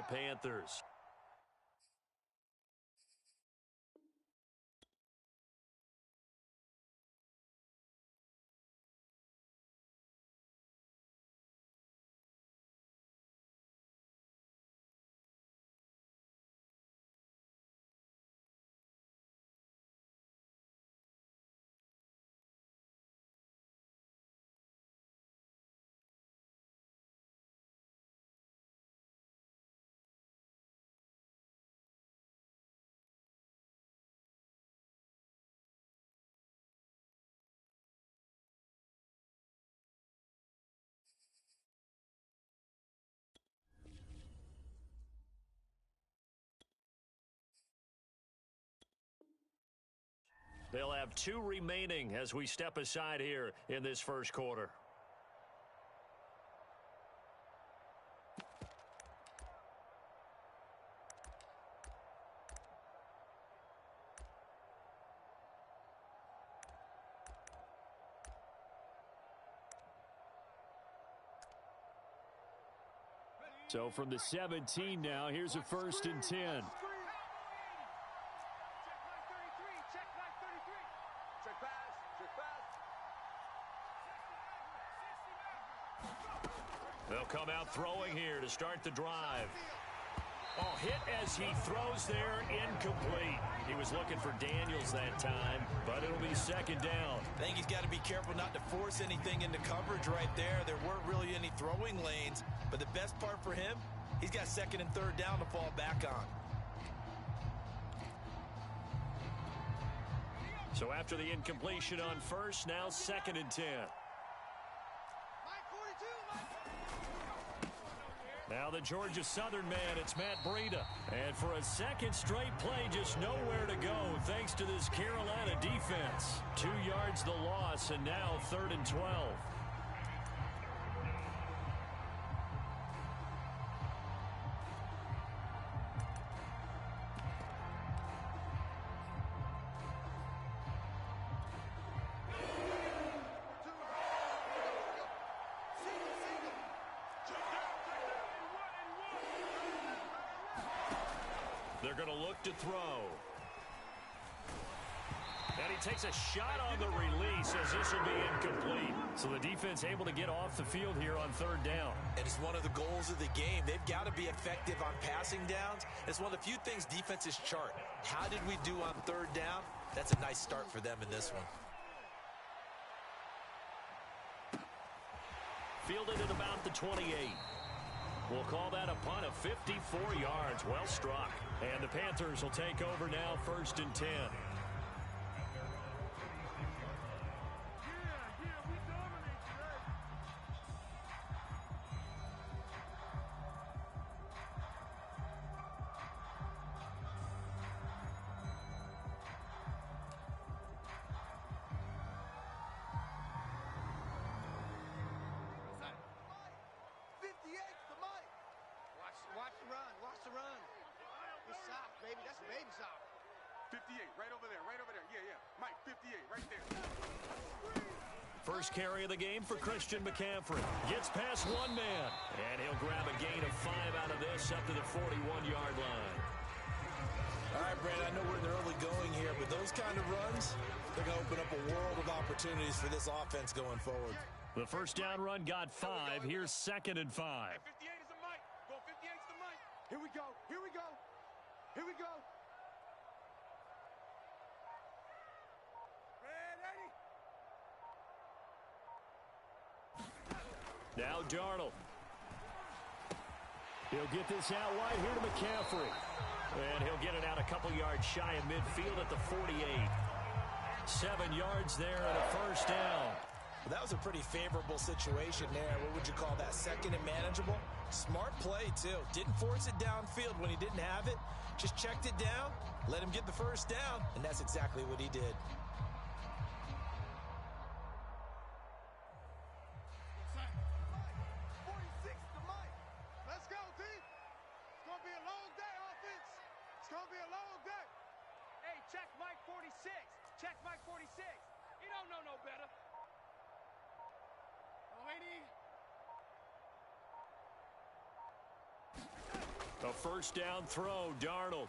the Panthers. They'll have 2 remaining as we step aside here in this first quarter. So from the 17 now, here's a 1st and 10. They'll come out throwing here to start the drive. Oh, hit as he throws there, incomplete. He was looking for Daniels that time, but it'll be 2nd down. I think he's got to be careful not to force anything into coverage right there. There weren't really any throwing lanes, but the best part for him, he's got 2nd and 3rd down to fall back on. So after the incompletion on 1st, now 2nd and 10. Now the Georgia Southern man, it's Matt Breida. And for a 2nd straight play, just nowhere to go thanks to this Carolina defense. 2 yards the loss, and now 3rd and 12. They're going to look to throw. And he takes a shot on the release as this will be incomplete. So the defense able to get off the field here on 3rd down. And it's one of the goals of the game. They've got to be effective on passing downs. It's one of the few things defenses chart. How did we do on 3rd down? That's a nice start for them in this one. Fielded at about the 28. We'll call that a punt of 54 yards. Well struck. And the Panthers will take over now, 1st and 10. Watch the run. It's soft, baby. That's baby soft. 58, right over there. Yeah. Mike, 58, right there. First carry of the game for Christian McCaffrey. Gets past 1 man. And he'll grab a gain of 5 out of this up to the 41-yard line. All right, Brad, I know we're in the early going here, but those kind of runs, they're going to open up a world of opportunities for this offense going forward. The first down run got 5. Here's 2nd and 5. 58 is the Mike. Go 58 is the Mike. Here we go. Now Darnold. He'll get this out wide here to McCaffrey. And he'll get it out a couple yards shy of midfield at the 48. 7 yards there and a first down. Well, that was a pretty favorable situation there. What would you call that? 2nd and manageable? Smart play, too. Didn't force it downfield when he didn't have it. Just checked it down, let him get the first down, and that's exactly what he did. Check Mike 46. Check Mike 46. He don't know no better. Oh, ain't he? A first down throw, Darnold.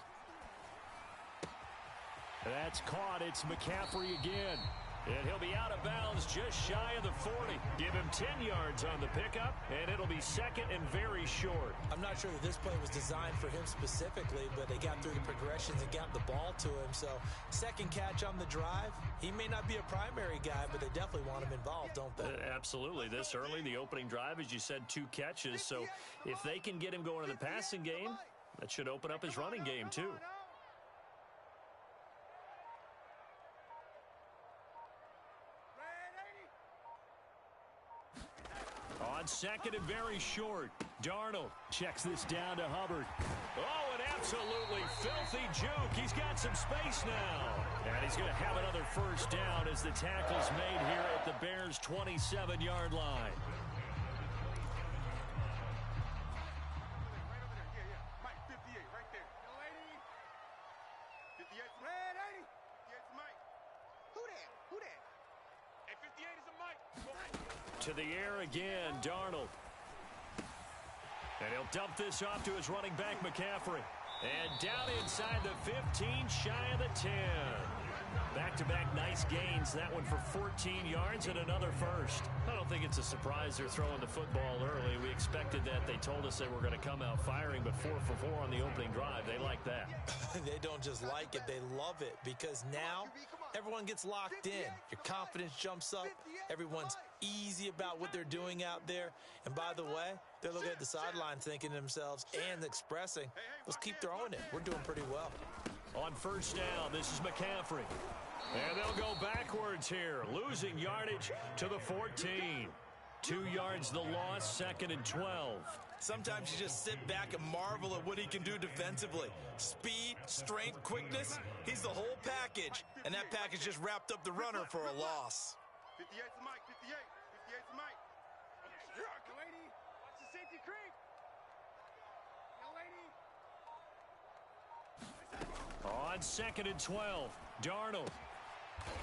That's caught. It's McCaffrey again. And he'll be out of bounds just shy of the 40. Give him 10 yards on the pickup, and it'll be second and very short. I'm not sure that this play was designed for him specifically, but they got through the progressions and got the ball to him. So second catch on the drive. He may not be a primary guy, but they definitely want him involved, don't they? Absolutely. This early, the opening drive, as you said, 2 catches. So if they can get him going in the passing game, that should open up his running game too. On second and very short, Darnold checks this down to Hubbard. Oh, an absolutely filthy juke. He's got some space now. And he's going to have another first down as the tackle's made here at the Bears' 27-yard line. Mike, 58, right there. 58 's Red 80. 58 's Mike. Who that? Who that? Hey, 58 is a Mike. To the air again, Darnold. And he'll dump this off to his running back, McCaffrey. And down inside the 15, shy of the 10. Back-to-back nice gains. That one for 14 yards and another first. I don't think it's a surprise they're throwing the football early. We expected that. They told us they were going to come out firing, but 4 for 4 on the opening drive. They like that. They don't just like it, they love it, because now everyone gets locked in. Your confidence jumps up. Everyone's easy about what they're doing out there. And by the way, they're looking at the sideline thinking to themselves and expressing, let's keep throwing it. We're doing pretty well. On first down, this is McCaffrey. And they'll go backwards here, losing yardage to the 14. 2 yards the loss, second and 12. Sometimes you just sit back and marvel at what he can do defensively. Speed, strength, quickness, he's the whole package. And that package just wrapped up the runner for a loss. 58 's Mike, 58. 58 's Mike. Young lady. Watch the safety creep. Young lady. On second and 12, Darnold.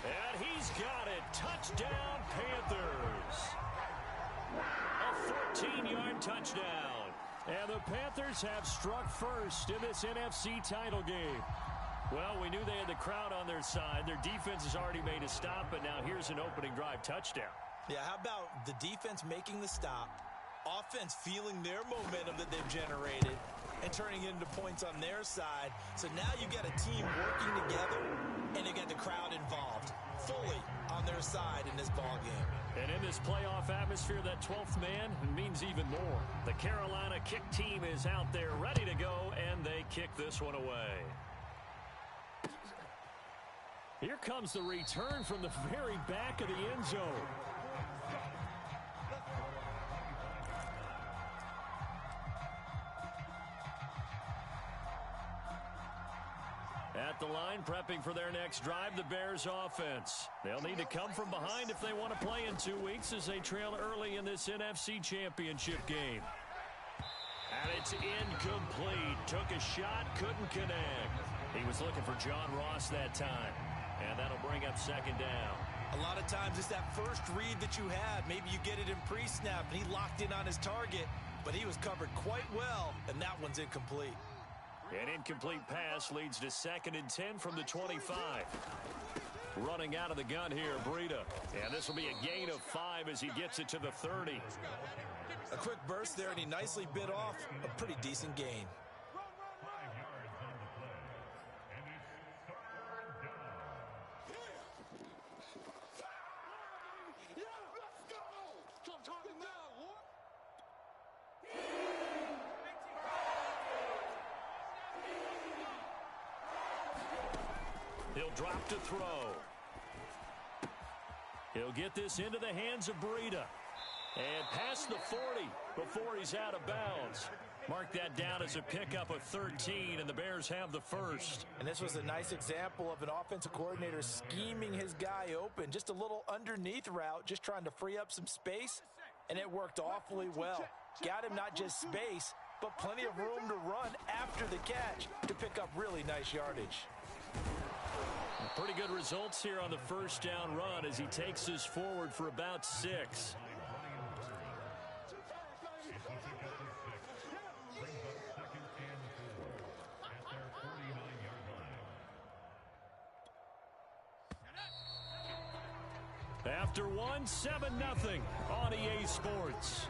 And he's got it. Touchdown, Panthers. A 14-yard touchdown. And the Panthers have struck first in this NFC title game. Well, we knew they had the crowd on their side. Their defense has already made a stop, but now here's an opening drive touchdown. Yeah, how about the defense making the stop, offense feeling their momentum that they've generated, and turning it into points on their side. So now you got a team working together, and you got the crowd involved fully on their side in this ball game. And in this playoff atmosphere, that 12th man means even more. The Carolina kick team is out there ready to go, and they kick this one away. Here comes the return from the very back of the end zone. At the line, prepping for their next drive, the Bears offense. They'll need to come from behind if they want to play in 2 weeks as they trail early in this NFC Championship game. And it's incomplete. Took a shot, couldn't connect. He was looking for John Ross that time. And that'll bring up second down. A lot of times it's that first read that you had. Maybe you get it in pre-snap, and he locked in on his target, but he was covered quite well, and that one's incomplete. An incomplete pass leads to second and 10 from the 25. Running out of the gun here, Breida. And this will be a gain of 5 as he gets it to the 30. A quick burst there, and he nicely bit off a pretty decent gain. He'll drop to throw. He'll get this into the hands of Breida. And past the 40 before he's out of bounds. Mark that down as a pickup of 13, and the Bears have the first. And this was a nice example of an offensive coordinator scheming his guy open. Just a little underneath route, just trying to free up some space, and it worked awfully well. Got him not just space, but plenty of room to run after the catch to pick up really nice yardage. Pretty good results here on the first down run as he takes this forward for about 6. after one, 7-0 on EA Sports.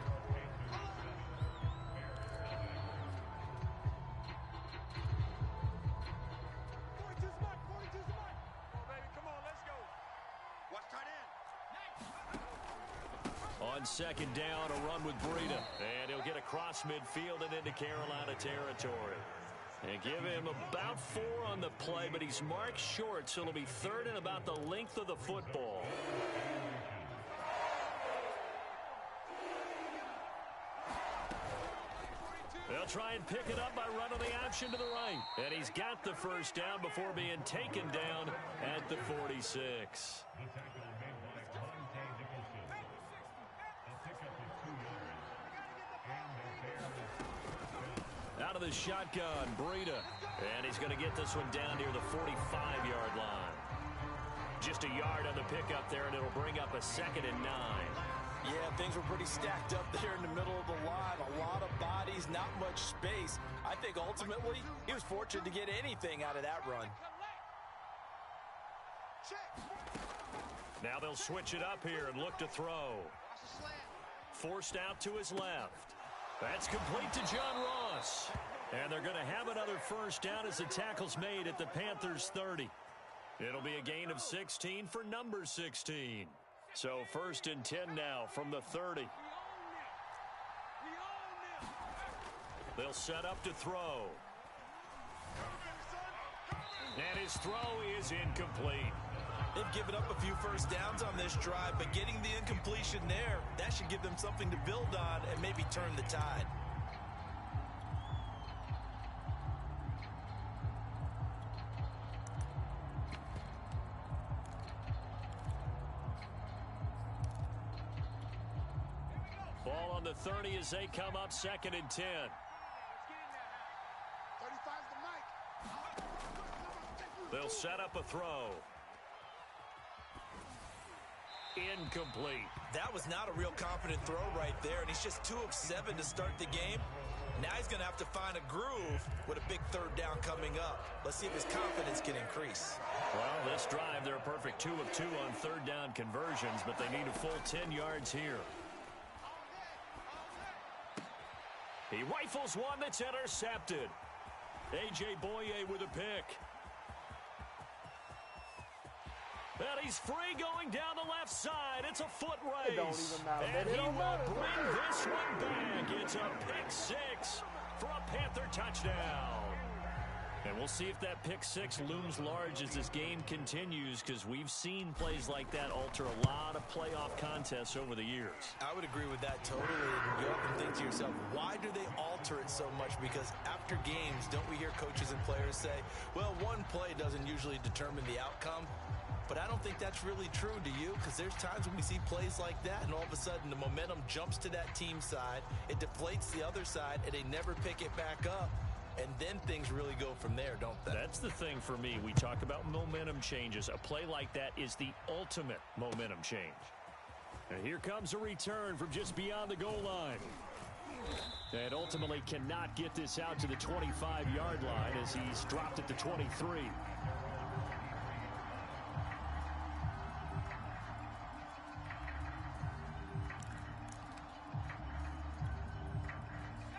On second down, a run with Breida. And he'll get across midfield and into Carolina territory. And give him about 4 on the play, but he's marked short, so it'll be third and about the length of the football. They'll try and pick it up by running the option to the right. And he's got the first down before being taken down at the 46. Out of the shotgun, Breida. And he's going to get this one down near the 45-yard line. Just a yard on the pickup there, and it'll bring up a 2nd and 9. Yeah, things were pretty stacked up there in the middle of the line. A lot of bodies, not much space. I think ultimately he was fortunate to get anything out of that run. Now they'll switch it up here and look to throw. Forced out to his left. That's complete to John Ross. And they're going to have another first down as the tackle's made at the Panthers' 30. It'll be a gain of 16 for number 16. So 1st and 10 now from the 30. They'll set up to throw. And his throw is incomplete. They've given up a few first downs on this drive, but getting the incompletion there, that should give them something to build on and maybe turn the tide. Ball on the 30 as they come up 2nd and 10. 35's the mic. They'll set up a throw. Incomplete. That was not a real confident throw right there, and he's just 2 of 7 to start the game. Now he's going to have to find a groove with a big 3rd down coming up. Let's see if his confidence can increase. Well, this drive, they're a perfect 2 of 2 on 3rd down conversions, but they need a full 10 yards here. He rifles one that's intercepted. A.J. Boye with a pick. And he's free going down the left side. It's a foot race. It don't even matter. And he will matter. bring this one back. It's a pick 6 for a Panther touchdown. And we'll see if that pick 6 looms large as this game continues, because we've seen plays like that alter a lot of playoff contests over the years. I would agree with that totally. And you often think to yourself, why do they alter it so much? Because after games, don't we hear coaches and players say, well, one play doesn't usually determine the outcome? But I don't think that's really true, do you? Because there's times when we see plays like that, and all of a sudden the momentum jumps to that team side, it deflates the other side, and they never pick it back up. And then things really go from there, don't they? That's the thing for me. We talk about momentum changes. A play like that is the ultimate momentum change. And here comes a return from just beyond the goal line. And ultimately cannot get this out to the 25-yard line as he's dropped at the 23.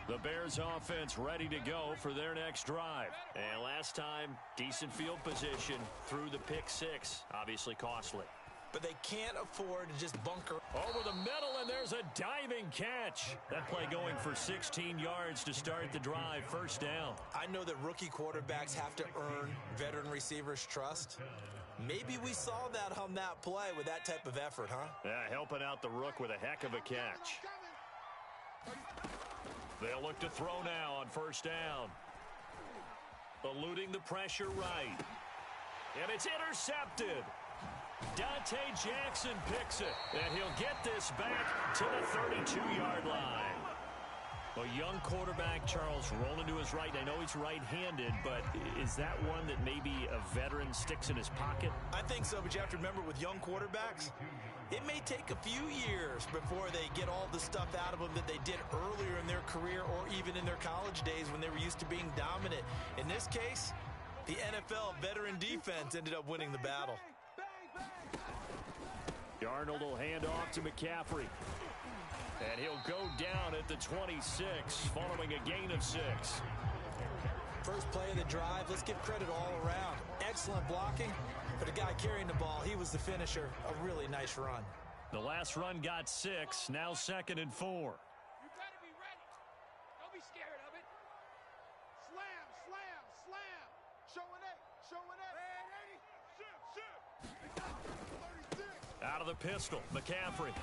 The Bears offense ready to go for their next drive. And last time, decent field position through the pick 6. Obviously costly. But they can't afford to just bunker. Over the middle, and there's a diving catch. That play going for 16 yards to start the drive. First down. I know that rookie quarterbacks have to earn veteran receivers' trust. Maybe we saw that on that play with that type of effort, huh? Yeah, helping out the rook with a heck of a catch. They'll look to throw now on first down. Eluding the pressure right. And it's intercepted. Dante Jackson picks it. And he'll get this back to the 32-yard line. A young quarterback, Charles, rolling to his right. I know he's right-handed, but is that one that maybe a veteran sticks in his pocket? I think so, but you have to remember with young quarterbacks, it may take a few years before they get all the stuff out of them that they did earlier in their career or even in their college days when they were used to being dominant. In this case, the NFL veteran defense ended up winning the battle. Darnold will hand off to McCaffrey. And he'll go down at the 26, following a gain of 6. First play of the drive, let's give credit all around. Excellent blocking, but the guy carrying the ball, he was the finisher. A really nice run. The last run got 6, now 2nd and 4. You better be ready. Don't be scared of it. Slam, slam, slam. Showing it, showing it. Ready, ship, ship. 36. Out of the pistol, McCaffrey.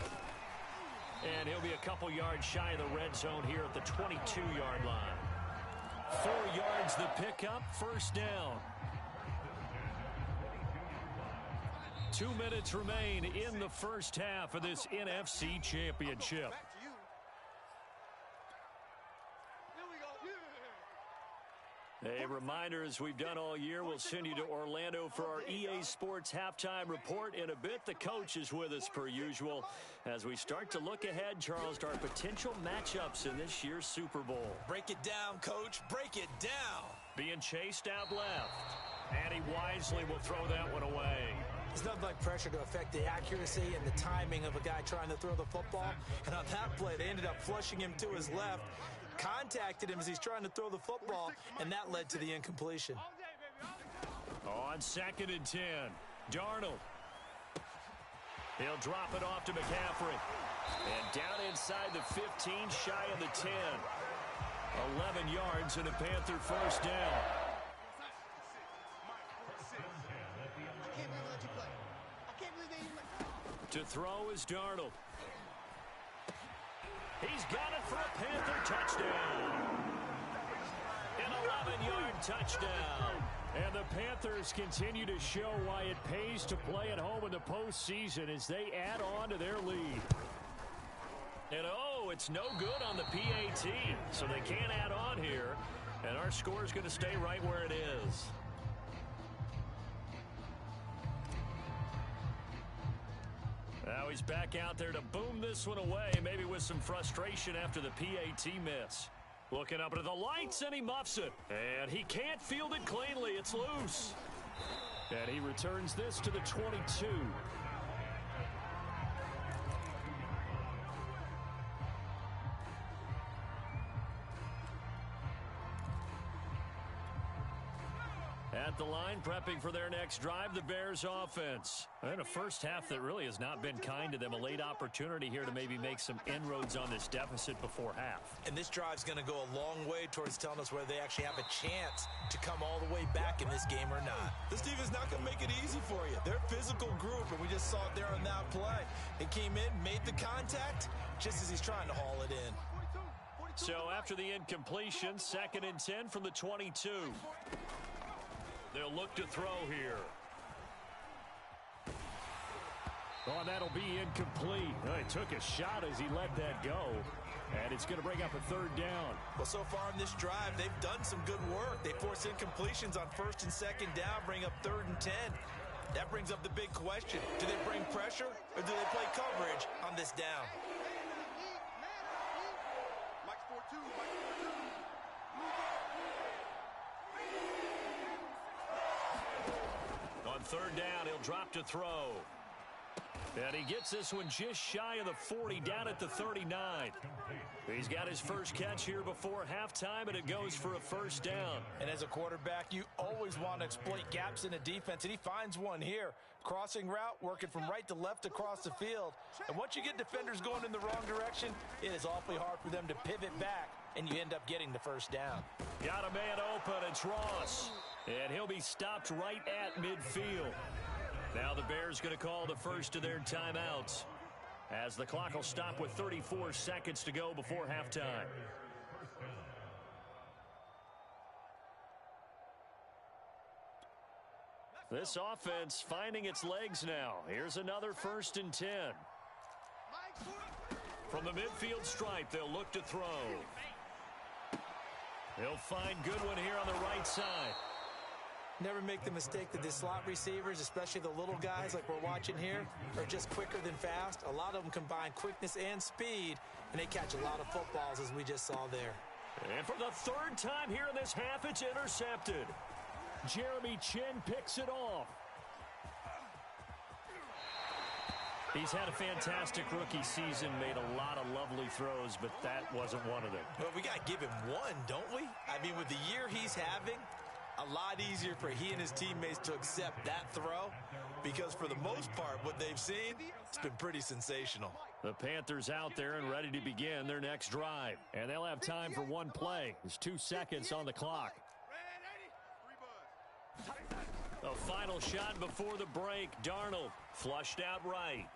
And he'll be a couple yards shy of the red zone here at the 22-yard line. 4 yards the pickup, first down. 2 minutes remain in the first half of this NFC Championship. A reminder, as we've done all year, we'll send you to Orlando for our EA Sports halftime report. In a bit, the coach is with us per usual as we start to look ahead, Charles, to our potential matchups in this year's Super Bowl. Break it down, Coach. Break it down. Being chased out left. And he wisely will throw that one away. There's nothing like pressure to affect the accuracy and the timing of a guy trying to throw the football. And on that play, they ended up flushing him to his left. Contacted him as he's trying to throw the football, and that led to the incompletion. On 2nd and 10, Darnold. He'll drop it off to McCaffrey. And down inside the 15, shy of the 10. 11 yards and a Panther first down. To throw is Darnold. He's got it for a Panther touchdown. An 11-yard touchdown. And the Panthers continue to show why it pays to play at home in the postseason as they add on to their lead. And oh, it's no good on the PAT, so they can't add on here. And our score is going to stay right where it is. Now he's back out there to boom this one away, maybe with some frustration after the PAT miss. Looking up at the lights, and he muffs it. And he can't field it cleanly. It's loose. And he returns this to the 22. At the line, prepping for their next drive, the Bears offense. And a first half that really has not been kind to them. A late opportunity here to maybe make some inroads on this deficit before half. And this drive's going to go a long way towards telling us whether they actually have a chance to come all the way back in this game or not. This defense not going to make it easy for you. They're a physical group, and we just saw it there on that play. He came in, made the contact, just as he's trying to haul it in. So after the incompletion, 2nd and 10 from the 22. They'll look to throw here. Oh, and that'll be incomplete. Oh, he took a shot as he let that go. And it's going to bring up a 3rd down. Well, so far in this drive, they've done some good work. They force incompletions on 1st and 2nd down, bring up 3rd and 10. That brings up the big question. Do they bring pressure or do they play coverage on this down? On 3rd down, he'll drop to throw. And he gets this one just shy of the 40, down at the 39. He's got his first catch here before halftime, and it goes for a 1st down. And as a quarterback, you always want to exploit gaps in the defense, and he finds one here. Crossing route, working from right to left across the field. And once you get defenders going in the wrong direction, it is awfully hard for them to pivot back, and you end up getting the 1st down. Got a man open, it's Ross. And he'll be stopped right at midfield. Now the Bears going to call the first of their timeouts, as the clock will stop with 34 seconds to go before halftime. This offense finding its legs now. Here's another 1st and 10. From the midfield stripe, they'll look to throw. He'll find Goodwin here on the right side. Never make the mistake that the slot receivers, especially the little guys like we're watching here, are just quicker than fast. A lot of them combine quickness and speed, and they catch a lot of footballs, as we just saw there. And for the 3rd time here in this half, it's intercepted. Jeremy Chin picks it off. He's had a fantastic rookie season, made a lot of lovely throws, but that wasn't one of them. Well, we got to give him one, don't we? I mean, with the year he's having, a lot easier for he and his teammates to accept that throw because for the most part, what they've seen, it's been pretty sensational. The Panthers out there and ready to begin their next drive. And they'll have time for one play. There's 2 seconds on the clock. A final shot before the break. Darnold flushed out right.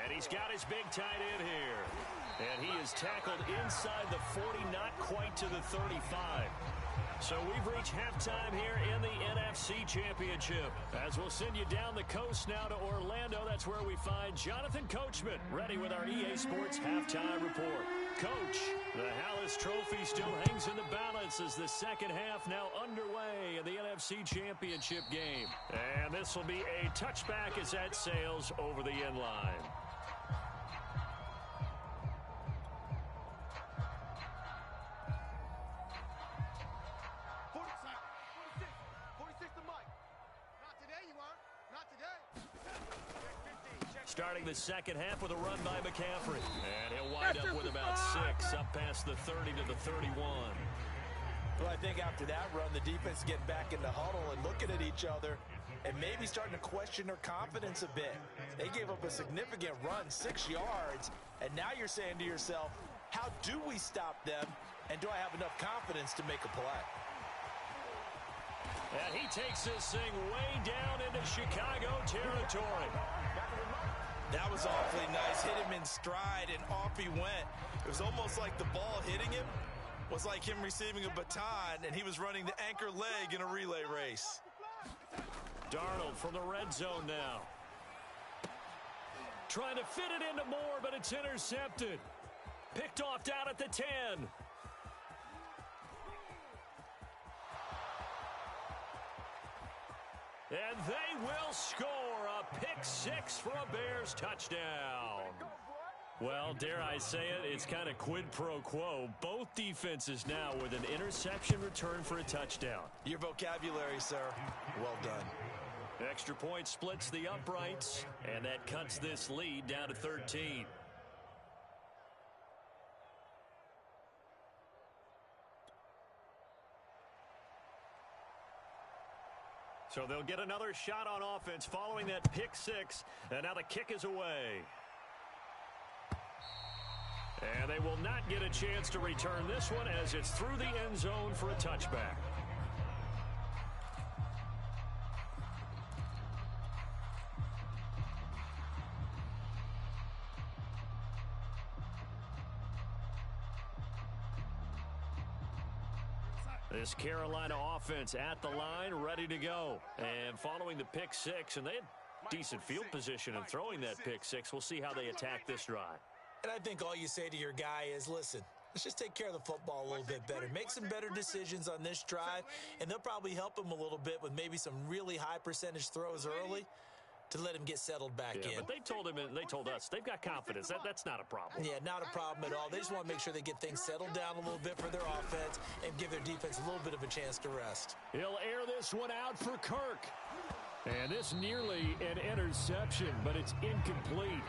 And he's got his big tight end here. And he is tackled inside the 40, not quite to the 35. So we've reached halftime here in the NFC Championship. As we'll send you down the coast now to Orlando, that's where we find Jonathan Coachman ready with our EA Sports Halftime Report. Coach, the Hallis Trophy still hangs in the balance as the second half now underway in the NFC Championship game. And this will be a touchback as that sails over the end line. Starting the second half with a run by McCaffrey. And he'll wind up with about 6, up past the 30 to the 31. Well, I think after that run, the defense getting back in the huddle and looking at each other and maybe starting to question their confidence a bit. They gave up a significant run, 6 yards, and now you're saying to yourself, how do we stop them, and do I have enough confidence to make a play? And he takes this thing way down into Chicago territory. That was awfully nice. Hit him in stride, and off he went. It was almost like the ball hitting him was like him receiving a baton, and he was running the anchor leg in a relay race. Darnold from the red zone now. Trying to fit it into Moore, but it's intercepted. Picked off down at the 10. And they will score a pick-6 for a Bears touchdown. Well, dare I say it, it's kind of quid pro quo. Both defenses now with an interception return for a touchdown. Your vocabulary, sir. Well done. Extra point splits the uprights, and that cuts this lead down to 13. So they'll get another shot on offense following that pick-6, and now the kick is away. And they will not get a chance to return this one as it's through the end zone for a touchback. This Carolina offense at the line, ready to go. And following the pick-6, and they had decent field position in throwing that pick-6. We'll see how they attack this drive. And I think all you say to your guy is, listen, let's just take care of the football a little bit better. Make some better decisions on this drive, and they'll probably help him a little bit with maybe some really high percentage throws early to let him get settled back in. But they told him, and they told us, they've got confidence. That's not a problem. Yeah, not a problem at all. They just want to make sure they get things settled down a little bit for their offense and give their defense a little bit of a chance to rest. He'll air this one out for Kirk. And this nearly an interception, but it's incomplete.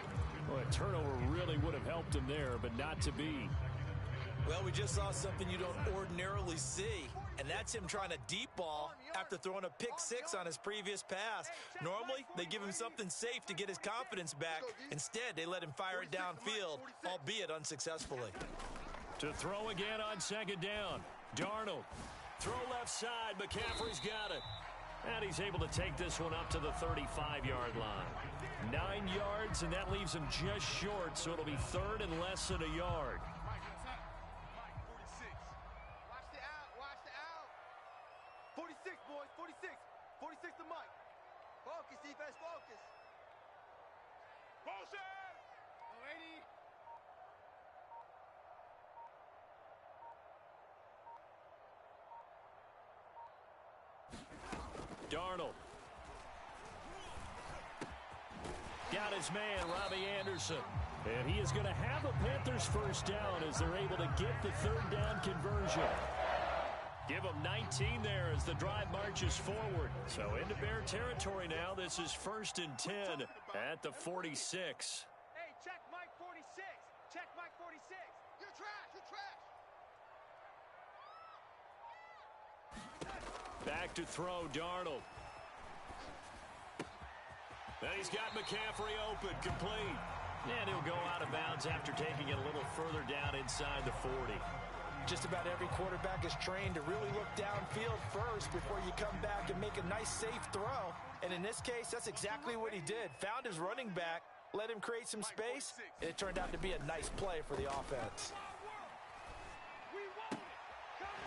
Well, a turnover really would have helped him there, but not to be. Well, we just saw something you don't ordinarily see, and that's him trying to deep ball after throwing a pick-6 on his previous pass. Normally, they give him something safe to get his confidence back. Instead, they let him fire it downfield, albeit unsuccessfully. To throw again on second down. Darnold. Throw left side. McCaffrey's got it. And he's able to take this one up to the 35-yard line. 9 yards, and that leaves him just short, so it'll be third and less than a yard. Watch the out. Watch the out. 46, boys. 46. 46 to Mike. Focus, defense. Focus. Motion. 80. Darnold. Got his man, Robbie Anderson. And he is going to have a Panthers first down as they're able to get the third down conversion. Give them 19 there as the drive marches forward. So into Bear territory now. This is 1st and 10 at the 46. Hey, check Mike 46. Check Mike 46. You're trash. You're trash. Back to throw, Darnold. And he's got McCaffrey open, complete. And he'll go out of bounds after taking it a little further down inside the 40. Just about every quarterback is trained to really look downfield first before you come back and make a nice, safe throw. And in this case, that's exactly what he did. Found his running back, let him create some space, and it turned out to be a nice play for the offense.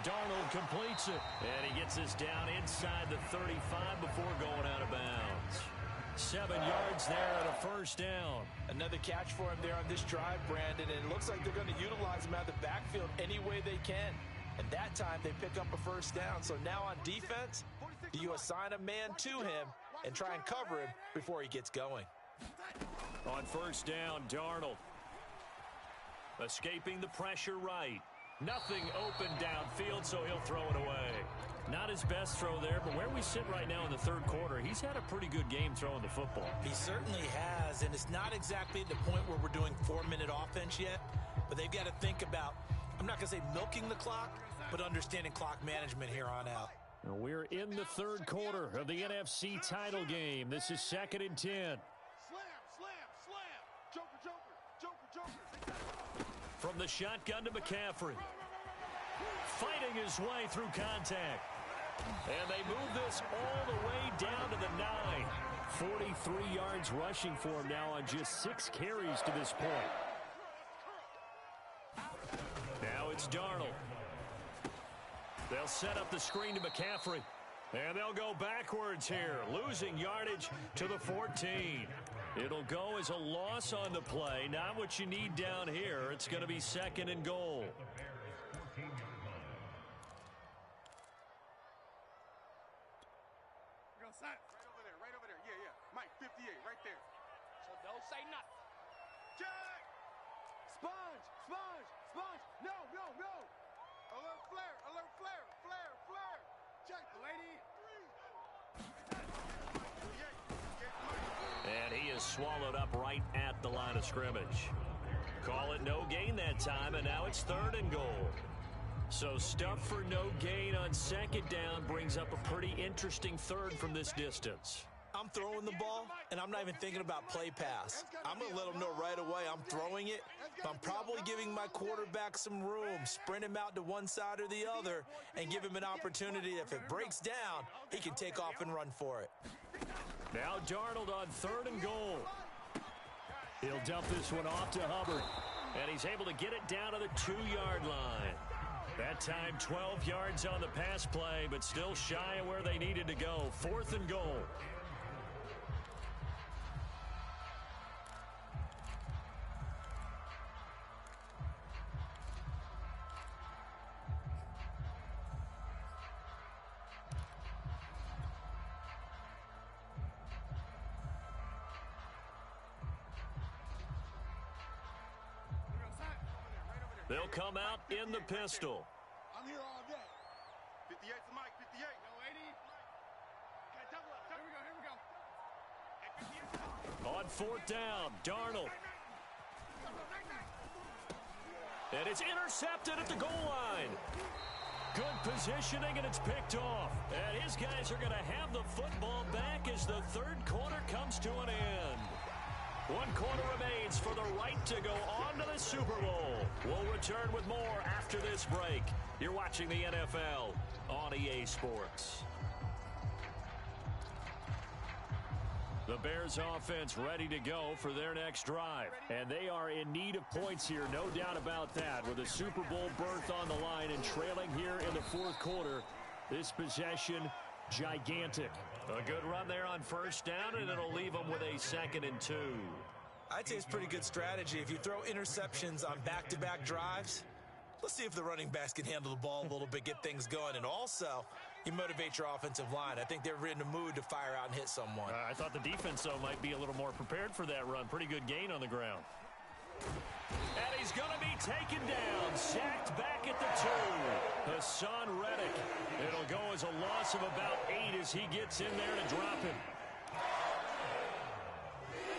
Darnold completes it, and he gets this down inside the 35 before going out of bounds. 7 yards there and a first down. Another catch for him there on this drive, Brandon, and it looks like they're going to utilize him out of the backfield any way they can. And that time they pick up a first down. So now on defense, do you assign a man to him and try and cover him before he gets going? On first down, Darnold. Escaping the pressure right. Nothing open downfield, so he'll throw it away. Not his best throw there, but where we sit right now in the third quarter, he's had a pretty good game throwing the football. He certainly has, and it's not exactly at the point where we're doing 4-minute offense yet, but they've got to think about, I'm not going to say milking the clock, but understanding clock management here on out. We're in the third quarter of the NFC title game. This is 2nd and 10. Slam, slam, slam. Joker, joker, joker, joker. From the shotgun to McCaffrey. Fighting his way through contact. And they move this all the way down to the 9. 43 yards rushing for him now on just 6 carries to this point. Now it's Darnold. They'll set up the screen to McCaffrey. And they'll go backwards here, losing yardage to the 14. It'll go as a loss on the play. Not what you need down here. It's going to be 2nd and goal. Right over there. Yeah. Mike, 58, right there. So don't say nothing. Jack! Sponge, sponge, sponge. No. Alert flare, flare. Check, lady. And he is swallowed up right at the line of scrimmage. Call it no gain that time, and now it's 3rd and goal. So stuff for no gain on 2nd down brings up a pretty interesting 3rd from this distance. I'm throwing the ball, and I'm not even thinking about play pass. I'm going to let them know right away I'm throwing it, but I'm probably giving my quarterback some room, sprint him out to one side or the other, and give him an opportunity. If it breaks down, he can take off and run for it. Now Darnold on 3rd and goal. He'll dump this one off to Hubbard, and he's able to get it down to the 2-yard line. That time 12 yards on the pass play, but still shy of where they needed to go. 4th and goal. They'll come out in the pistol. I'm here all day. 58 to Mike, 58. No, 80. Okay, double up. Here we go. On 4th down, Darnold. And it's intercepted at the goal line. Good positioning, and it's picked off. And his guys are going to have the football back as the third quarter comes to an end. 1 quarter remains for the right to go on to the Super Bowl. We'll return with more after this break. You're watching the NFL on EA Sports. The Bears offense ready to go for their next drive. And they are in need of points here, no doubt about that. With a Super Bowl berth on the line and trailing here in the 4th quarter, this possession gigantic. A good run there on 1st down, and it'll leave them with a 2nd and 2. I'd say it's pretty good strategy. If you throw interceptions on back-to-back drives, let's see if the running backs can handle the ball a little bit, get things going, and also you motivate your offensive line. I think they're in the mood to fire out and hit someone. I thought the defense, though, might be a little more prepared for that run. Pretty good gain on the ground. And he's going to be taken down, sacked back at the 2. Hassan Reddick. It'll go as a loss of about 8 as he gets in there to drop him.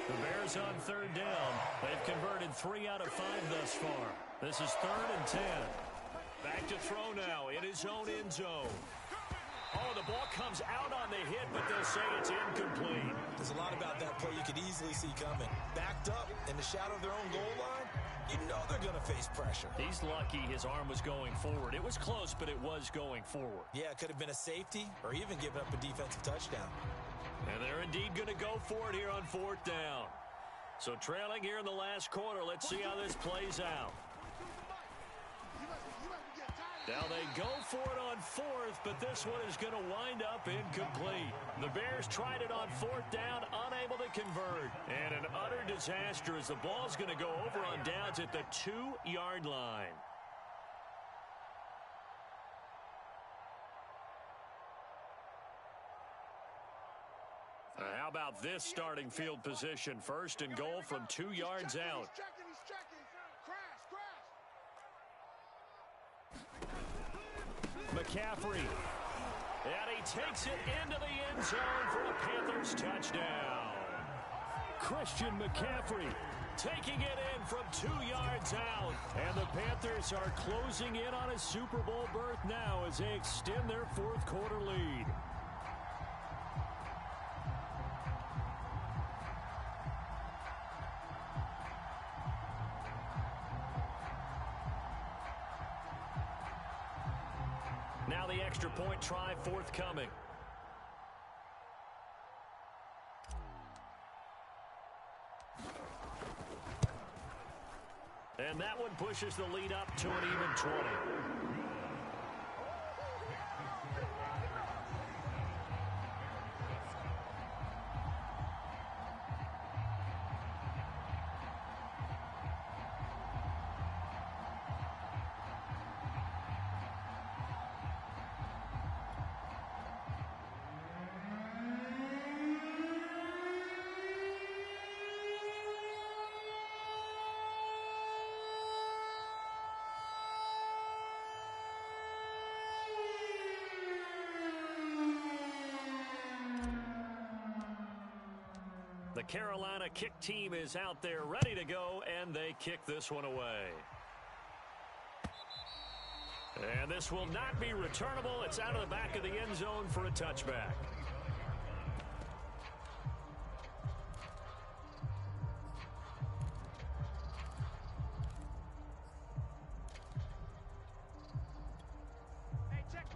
The Bears on 3rd down. They've converted 3 out of 5 thus far. This is 3rd and 10. Back to throw now in his own end zone. Oh, the ball comes out on the hit, but they'll say it's incomplete. There's a lot about that play you could easily see coming. Backed up in the shadow of their own goal line, you know they're going to face pressure. He's lucky his arm was going forward. It was close, but it was going forward. Yeah, it could have been a safety or even given up a defensive touchdown. And they're indeed going to go for it here on 4th down. So trailing here in the last quarter, let's see how this plays out. Now they go for it on 4th, but this one is going to wind up incomplete. The Bears tried it on 4th down, unable to convert. And an utter disaster as the ball's going to go over on downs at the 2-yard line. How about this starting field position? 1st and goal from 2 yards out. He's checking. McCaffrey. And he takes it into the end zone for a Panthers touchdown. Christian McCaffrey taking it in from 2 yards out. And the Panthers are closing in on a Super Bowl berth now as they extend their 4th quarter lead. Now the extra point try forthcoming. And that one pushes the lead up to an even 20. The Carolina kick team is out there ready to go, and they kick this one away. And this will not be returnable. It's out of the back of the end zone for a touchback.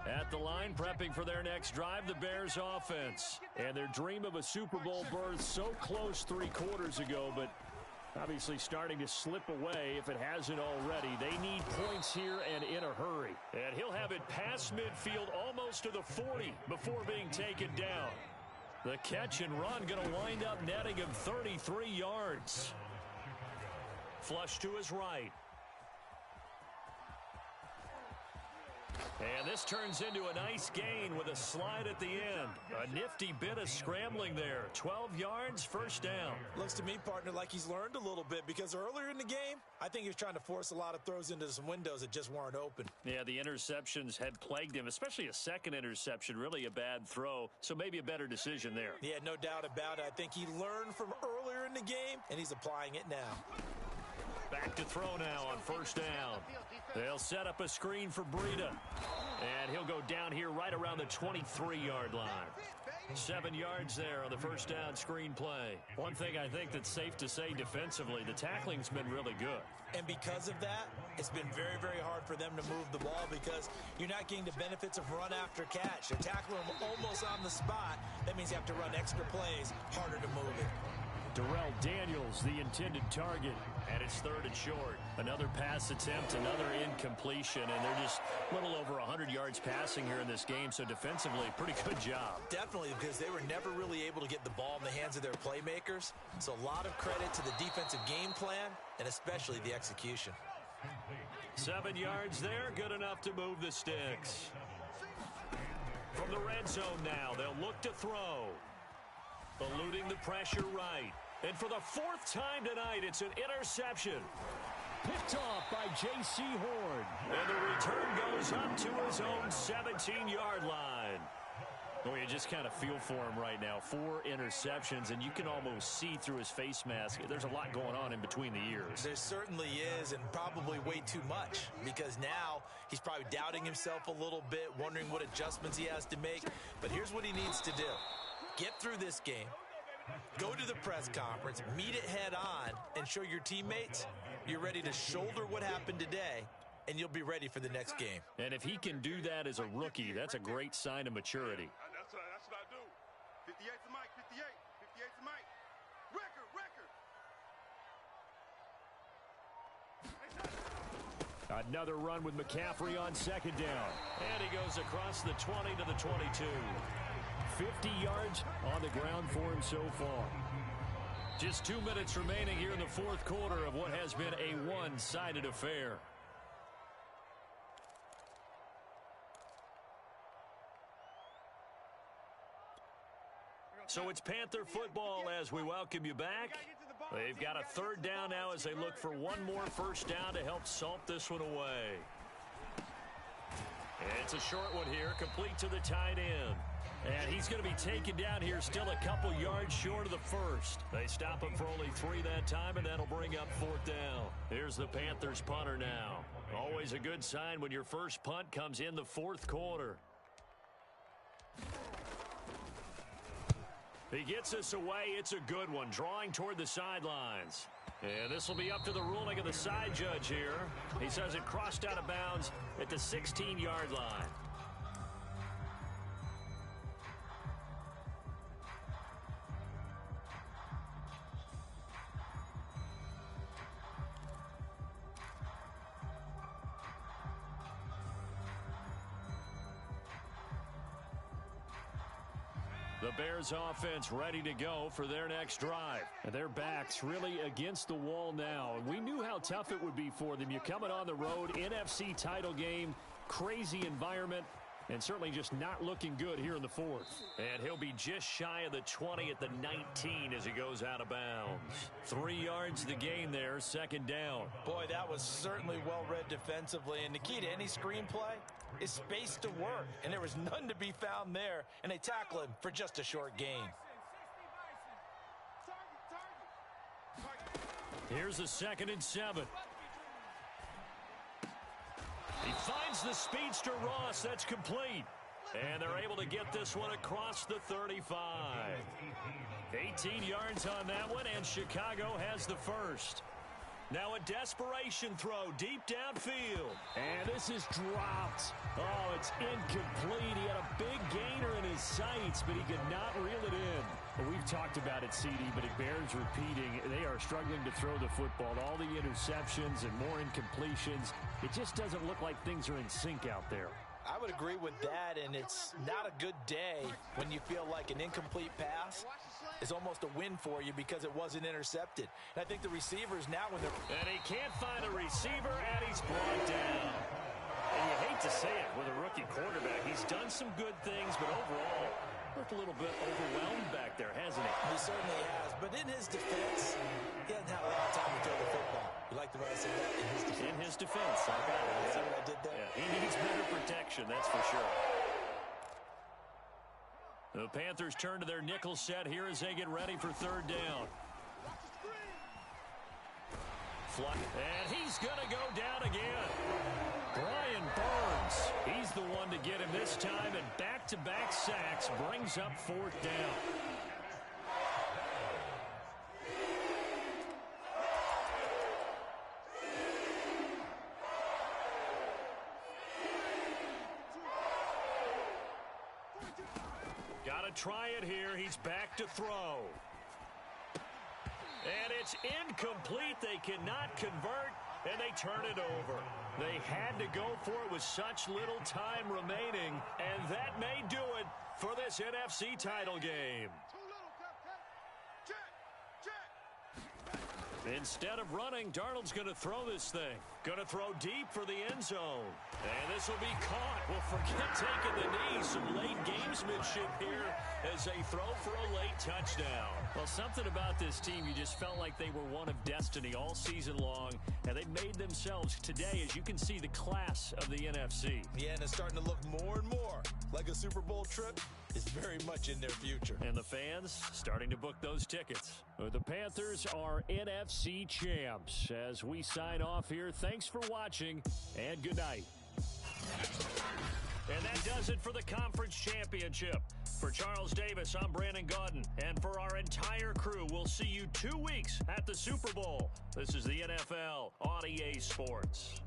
At the line, prepping for their next drive, the Bears offense. And their dream of a Super Bowl berth so close 3 quarters ago, but obviously starting to slip away if it hasn't already. They need points here and in a hurry. And he'll have it past midfield almost to the 40 before being taken down. The catch and run going to wind up netting him 33 yards. Flush to his right. And this turns into a nice gain with a slide at the end. A nifty bit of scrambling there. 12 yards, 1st down. Looks to me, partner, like he's learned a little bit because earlier in the game, I think he was trying to force a lot of throws into some windows that just weren't open. Yeah, the interceptions had plagued him, especially a second interception, really a bad throw. So maybe a better decision there. Yeah, no doubt about it. I think he learned from earlier in the game, and he's applying it now. Back to throw now on 1st down. They'll set up a screen for Breida. And he'll go down here right around the 23-yard line. 7 yards there on the 1st down screen play. One thing I think that's safe to say defensively, the tackling's been really good. And because of that, it's been very, very hard for them to move the ball because you're not getting the benefits of run after catch. They're tackling them almost on the spot. That means you have to run extra plays, harder to move it. Darrell Daniels, the intended target, and it's 3rd and short. Another pass attempt, another incompletion, and they're just a little over 100 yards passing here in this game, so defensively, pretty good job. Definitely, because they were never really able to get the ball in the hands of their playmakers, so a lot of credit to the defensive game plan, and especially the execution. 7 yards there, good enough to move the sticks. From the red zone now, they'll look to throw. Eluding the pressure right. And for the 4th time tonight, it's an interception. Picked off by J.C. Horn. And the return goes up to his own 17-yard line. Well, you just kind of feel for him right now. 4 interceptions, and you can almost see through his face mask. There's a lot going on in between the ears. There certainly is, and probably way too much, because now he's probably doubting himself a little bit, wondering what adjustments he has to make. But here's what he needs to do. Get through this game, go to the press conference, meet it head on, and show your teammates you're ready to shoulder what happened today, and you'll be ready for the next game. And if he can do that as a rookie, that's a great sign of maturity. That's what I do. 58 to Mike, 58. 58 to Mike. Record. Another run with McCaffrey on second down. And he goes across the 20 to the 22. 50 yards on the ground for him so far. Just 2 minutes remaining here in the fourth quarter of what has been a one-sided affair. So it's Panther football as we welcome you back. They've got a third down now as they look for one more first down to help salt this one away. It's a short one here, complete to the tight end. And he's going to be taken down here still a couple yards short of the first. They stop him for only 3 that time, and that'll bring up fourth down. Here's the Panthers punter now. Always a good sign when your first punt comes in the fourth quarter. He gets this away. It's a good one, drawing toward the sidelines. And this will be up to the ruling of the side judge here. He says it crossed out of bounds at the 16-yard line. The Bears offense ready to go for their next drive. And their backs really against the wall now. And we knew how tough it would be for them. You're coming on the road, NFC title game, crazy environment, and certainly just not looking good here in the fourth. And he'll be just shy of the 20 at the 19 as he goes out of bounds. 3 yards the gain there, second down. Boy, that was certainly well-read defensively. And the key to any screenplay is space to work. And there was none to be found there. And they tackle him for just a short gain. Here's a 2nd and 7. He finds the speedster Ross. That's complete. And they're able to get this one across the 35. 18 yards on that one, and Chicago has the first. Now a desperation throw deep downfield. And this is dropped. Oh, it's incomplete. He had a big gainer in his sights, but he could not reel it in. Well, we've talked about it, CD, but it bears repeating. They are struggling to throw the football. All the interceptions and more incompletions. It just doesn't look like things are in sync out there. I would agree with that, and it's not a good day when you feel like an incomplete pass is almost a win for you because it wasn't intercepted. And I think the receivers now when they're... And he can't find a receiver, and he's brought down. And you hate to say it with a rookie quarterback. He's done some good things, but overall, looked a little bit overwhelmed back there, hasn't he? He certainly has. But in his defense, he hasn't had a lot of time to throw the football. You like the way I said that? In his defense. In his defense. I got it. See what I did there? Yeah, he needs better protection, that's for sure. The Panthers turn to their nickel set here as they get ready for third down. And he's going to go down again. Brian Burns, he's the one to get him this time, and back-to-back sacks brings up fourth down. Got to try it here. He's back to throw. And it's incomplete. They cannot convert, and they turn it over. They had to go for it with such little time remaining, and that may do it for this NFC title game. Instead of running, Darnold's going to throw this thing. Going to throw deep for the end zone. And this will be caught. Well, forget taking the knee. Some late game gamesmanship here as they throw for a late touchdown. Well, something about this team, you just felt like they were one of destiny all season long, and they made themselves today, as you can see, the class of the NFC. Yeah, and it's starting to look more and more like a Super Bowl trip is very much in their future. And the fans starting to book those tickets. The Panthers are NFC champs. As we sign off here, thanks for watching, and good night. And that does it for the conference championship. For Charles Davis, I'm Brandon Gaudin. And for our entire crew, we'll see you 2 weeks at the Super Bowl. This is the NFL on EA Sports.